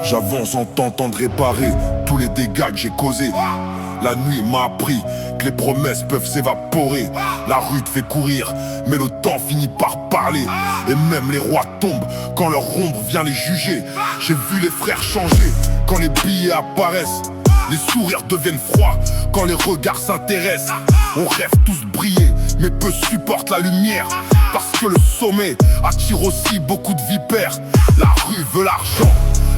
J'avance en tentant de réparer tous les dégâts que j'ai causés. La nuit m'a appris que les promesses peuvent s'évaporer. La rue te fait courir, mais le temps finit par parler. Et même les rois tombent quand leur ombre vient les juger. J'ai vu les frères changer quand les billets apparaissent. Les sourires deviennent froids quand les regards s'intéressent. On rêve tous briller, mais peu supportent la lumière. Parce que le sommet attire aussi beaucoup de vipères. La rue veut l'argent,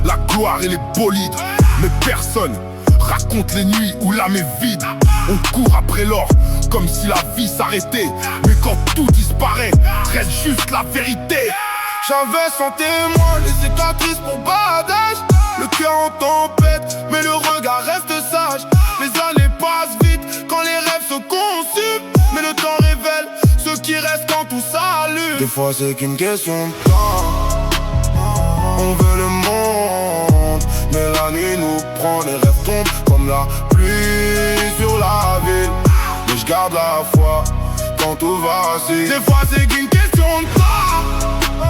la gloire et les bolides, mais personne raconte les nuits où l'âme est vide. On court après l'or comme si la vie s'arrêtait, mais quand tout disparaît, reste juste la vérité. J'avais sans témoin les cicatrices pour badage. Le cœur en tempête, mais le regard reste sage. Les années passent vite quand les rêves se consument, mais le temps révèle ce qui reste quand tout s'allume. Des fois c'est qu'une question de temps. On veut le monde, mais la nuit nous prend. Les rêves tombent comme la pluie sur la ville, mais je garde la foi quand tout vacille. Des fois c'est qu'une question de temps.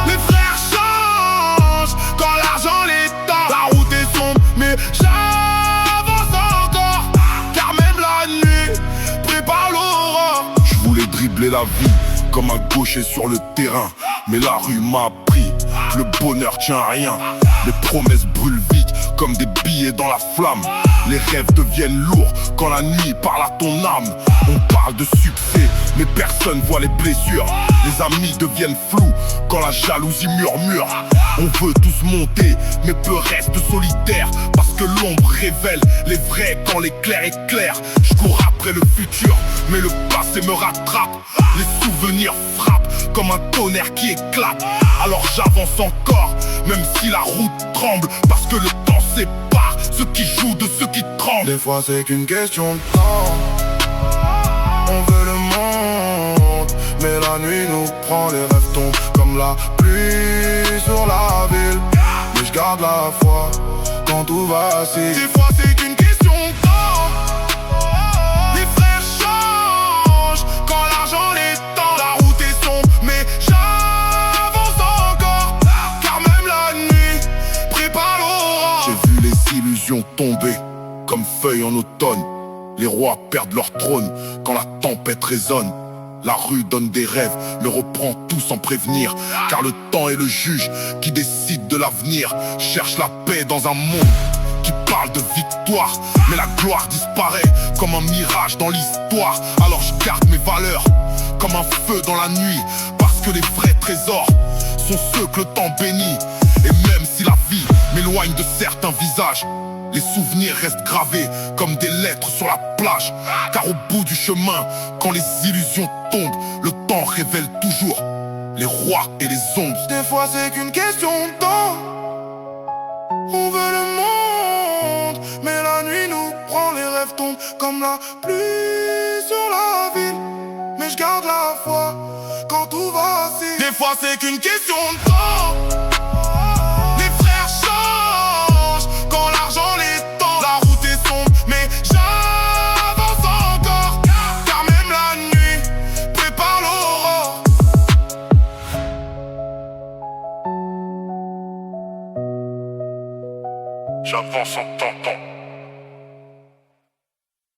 Les frères changent quand l'argent les tend. La route est sombre mais j'avance encore, car même la nuit prépare l'aurore. Je voulais dribbler la vie comme un gaucher sur le terrain, mais la rue m'a appris que le bonheur tient à rien. Les promesses brûlent vite comme des billets dans la flamme. Les rêves deviennent lourds quand la nuit parle à ton âme. On parle de succès, mais personne voit les blessures. Les amis deviennent flous quand la jalousie murmure. On veut tous monter, mais peu reste solitaire, parce que l'ombre révèle les vrais quand l'éclair est clair. Je cours après le futur, mais le passé me rattrape. Les souvenirs frappent comme un tonnerre qui éclate. Alors j'avance encore, même si la route tremble, parce que le temps sépare ceux qui jouent de ceux qui tremblent. Des fois c'est qu'une question de temps. On veut le monde, mais la nuit nous prend. Les rêves tombent comme la pluie sur la ville, mais je garde la foi quand tout vacille. Des fois c'est qu'une question de temps. Les frères changent quand l'argent les tend. La route est sombre mais j'avance encore, car même la nuit prépare l'aurore. J'ai vu les illusions tomber comme feuilles en automne. Les rois perdent leur trône quand la tempête résonne. La rue donne des rêves, mais reprend tout sans prévenir, car le temps est le juge qui décide de l'avenir. Cherche la paix dans un monde qui parle de victoire, mais la gloire disparaît comme un mirage dans l'histoire. Alors je garde mes valeurs comme un feu dans la nuit, parce que les vrais trésors sont ceux que le temps bénit. Et même si la vie m'éloigne de certains visages, les souvenirs restent gravés comme des lettres sur la plage. Car au bout du chemin, quand les illusions tombent, le temps révèle toujours les rois et les ombres. Des fois c'est qu'une question de temps. On veut le monde, mais la nuit nous prend. Les rêves tombent comme la pluie sur la ville, mais je garde la foi quand tout vacille. Des fois c'est qu'une question de temps.